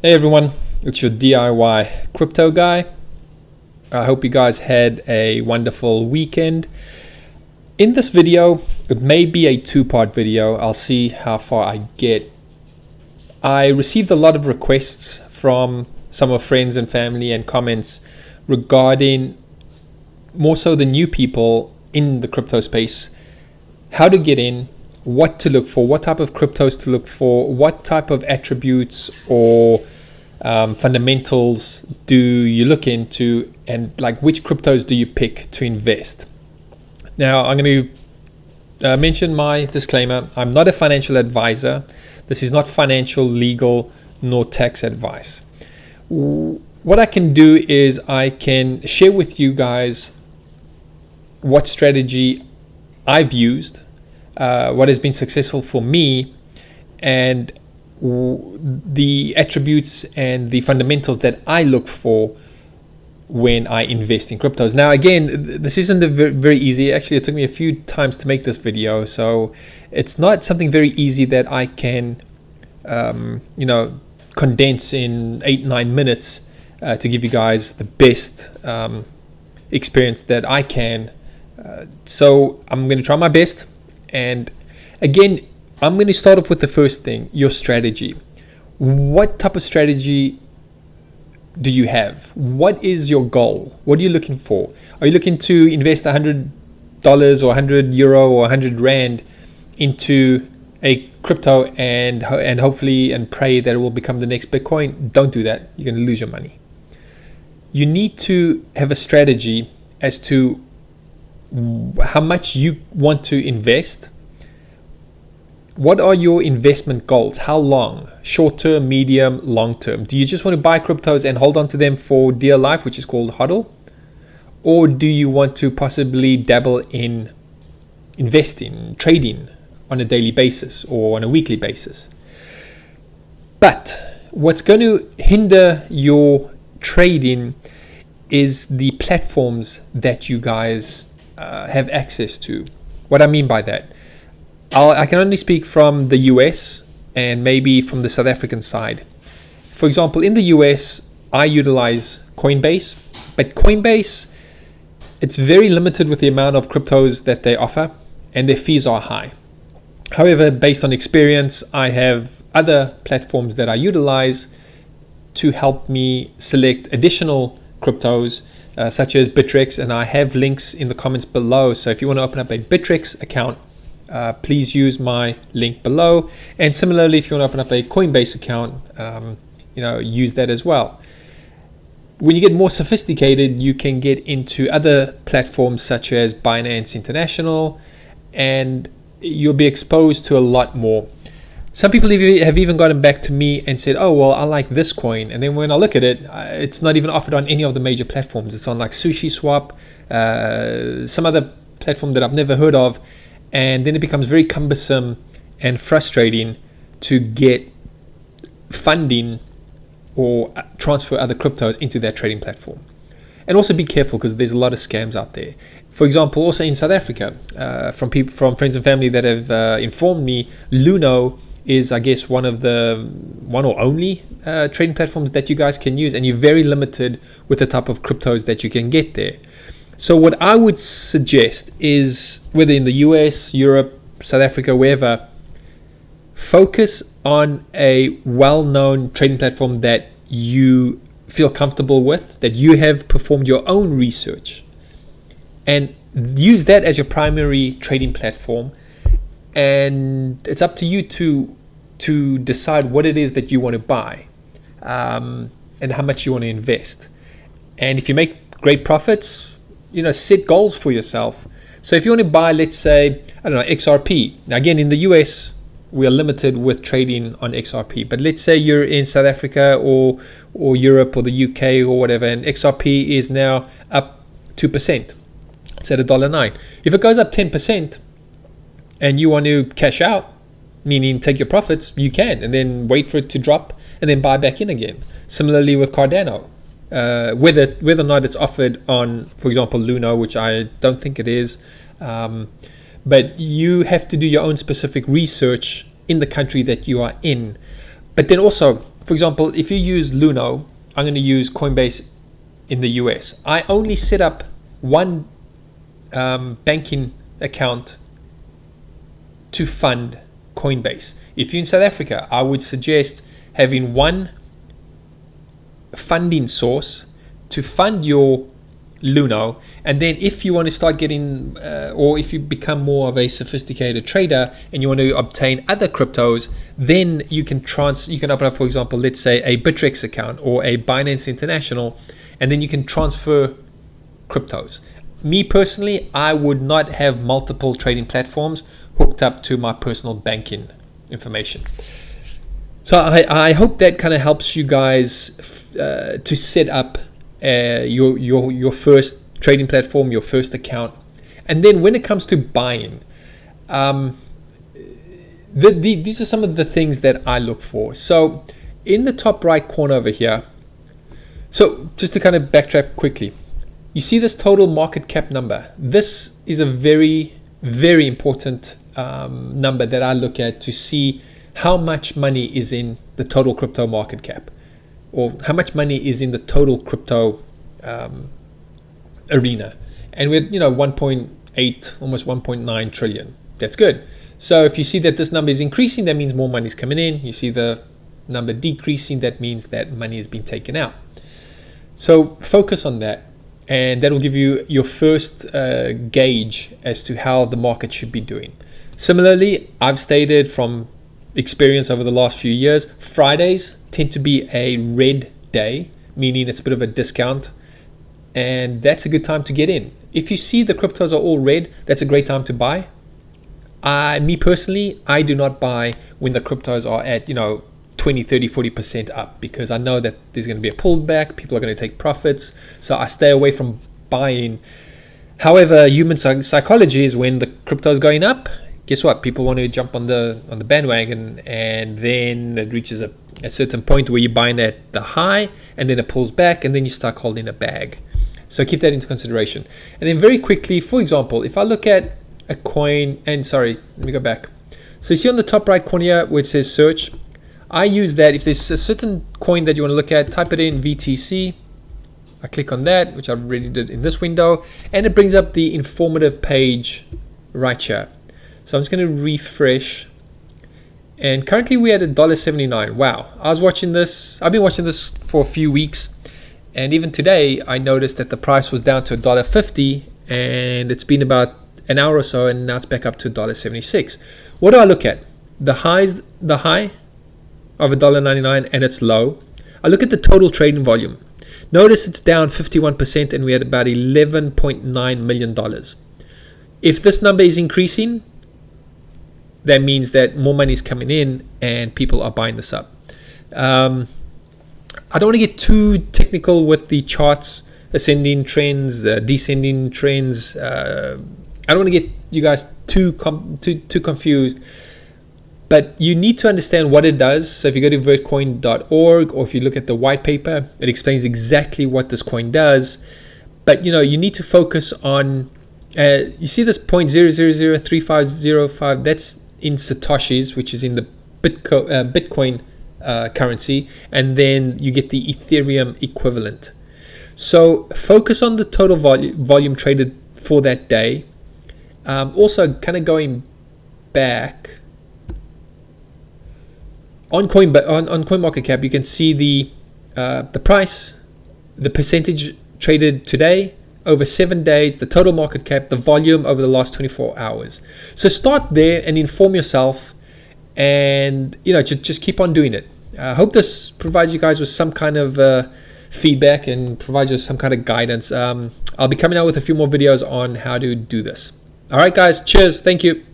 Hey everyone, it's your DIY crypto guy. I hope you guys had a wonderful weekend. In this video, it may be a two-part video. I'll see how far I get. I received a lot of requests from some of friends and family and comments regarding more so the new people in the crypto space, how to get in, what to look for, what type of cryptos to look for, what type of attributes or fundamentals do you look into, and like which cryptos do you pick to invest. Now I'm going to mention my disclaimer. I'm not a financial advisor. This is not financial, legal, nor tax advice. What I can do is I can share with you guys what strategy I've used, what has been successful for me, and the attributes and the fundamentals that I look for when I invest in cryptos. Now again, this isn't very easy. Actually, it took me a few times to make this video, so it's not something very easy that I can condense in 8-9 minutes to give you guys the best experience that I can. So I'm going to try my best, and again, I'm going to start off with the first thing, your strategy. What type of strategy do you have? What is your goal? What are you looking for? Are you looking to invest $100 or 100 euro or 100 rand into a crypto and hopefully and pray that it will become the next Bitcoin? Don't do that. You're going to lose your money. You need to have a strategy as to how much you want to invest. What are your investment goals? How long? Short term, medium, long term? Do you just want to buy cryptos and hold on to them for dear life, which is called HODL? Or do you want to possibly dabble in investing, trading on a daily basis or on a weekly basis? But what's going to hinder your trading is the platforms that you guys have access to. What I mean by that, I can only speak from the US and maybe from the South African side. For example, in the US, I utilize Coinbase, but Coinbase, it's very limited with the amount of cryptos that they offer, and their fees are high. However, based on experience, I have other platforms that I utilize to help me select additional cryptos, such as Bittrex, and I have links in the comments below. So if you want to open up a Bittrex account, please use my link below. And similarly, if you want to open up a Coinbase account, use that as well. When you get more sophisticated, you can get into other platforms such as Binance International, and you'll be exposed to a lot more. Some people have even gotten back to me and said, oh, well, I like this coin. And then when I look at it, it's not even offered on any of the major platforms. It's on like SushiSwap, some other platform that I've never heard of. And then it becomes very cumbersome and frustrating to get funding or transfer other cryptos into that trading platform. And also be careful, because there's a lot of scams out there. For example, also in South Africa, from friends and family that have informed me, Luno is, I guess, one or only trading platforms that you guys can use, and you're very limited with the type of cryptos that you can get there. So what I would suggest is, whether in the US, Europe, South Africa, wherever, focus on a well-known trading platform that you feel comfortable with, that you have performed your own research, and use that as your primary trading platform. And it's up to you to decide what it is that you want to buy, and how much you want to invest. And if you make great profits, set goals for yourself. So if you want to buy, let's say, I don't know, XRP. Now again, in the US, we are limited with trading on XRP. But let's say you're in South Africa or Europe or the UK or whatever, and XRP is now up 2%. It's at $1.09. If it goes up 10% and you want to cash out, meaning take your profits, you can, and then wait for it to drop and then buy back in again. Similarly with Cardano. Whether or not it's offered on, for example, Luno, which I don't think it is, but you have to do your own specific research in the country that you are in. But then also for example, if you use Luno, I'm going to use Coinbase in the US. I only set up one banking account to fund Coinbase. If you're in South Africa, I would suggest having one funding source to fund your Luno, and then if you want to start getting or if you become more of a sophisticated trader and you want to obtain other cryptos, then you can open up, for example, let's say a Bittrex account or a Binance International, and then you can transfer cryptos. Me personally, I would not have multiple trading platforms hooked up to my personal banking information. So I hope that kind of helps you guys to set up your first trading platform, your first account. And then when it comes to buying, these are some of the things that I look for. So in the top right corner over here, so just to kind of backtrack quickly, you see this total market cap number. This is a very, very important number that I look at to see how much money is in the total crypto market cap, or how much money is in the total crypto arena. And we're 1.8, almost 1.9 trillion. That's good. So if you see that this number is increasing, that means more money is coming in. You see the number decreasing, that means that money is being taken out. So focus on that, and that will give you your first gauge as to how the market should be doing. Similarly, I've stated from experience over the last few years, Fridays tend to be a red day, meaning it's a bit of a discount, and that's a good time to get in. If you see the cryptos are all red, that's a great time to buy. Me personally, I do not buy when the cryptos are at 20, 30, 40% up, because I know that there's going to be a pullback, people are going to take profits, so I stay away from buying. However, human psychology is when the crypto is going up, guess what? People want to jump on the bandwagon, and then it reaches a certain point where you're buying at the high, and then it pulls back, and then you start holding a bag. So keep that into consideration. And then very quickly, for example, if I look at a coin, and sorry, let me go back. So you see on the top right corner here where it says search, I use that. If there's a certain coin that you want to look at, type it in VTC. I click on that, which I already did in this window, and it brings up the informative page right here. So I'm just going to refresh, and currently we're at $1.79. Wow, I've been watching this for a few weeks, and even today I noticed that the price was down to $1.50, and it's been about an hour or so, and now it's back up to $1.76. What do I look at? The high of $1.99, and it's low. I look at the total trading volume. Notice it's down 51%, and we're at about $11.9 million. If this number is increasing, that means that more money is coming in and people are buying this up. I don't want to get too technical with the charts, ascending trends, descending trends. I don't want to get you guys too confused, but you need to understand what it does. So if you go to vertcoin.org, or if you look at the white paper, it explains exactly what this coin does. But you need to focus on, you see this 0.0003505, that's in Satoshis, which is in the Bitcoin currency, and then you get the Ethereum equivalent. So focus on the total volume traded for that day. Also, kind of going back on CoinMarketCap, you can see the price, the percentage traded today, over 7 days, the total market cap, the volume over the last 24 hours. So start there and inform yourself, and just keep on doing it. I hope this provides you guys with some kind of feedback and provides you some kind of guidance. I'll be coming out with a few more videos on how to do this. All right, guys. Cheers. Thank you.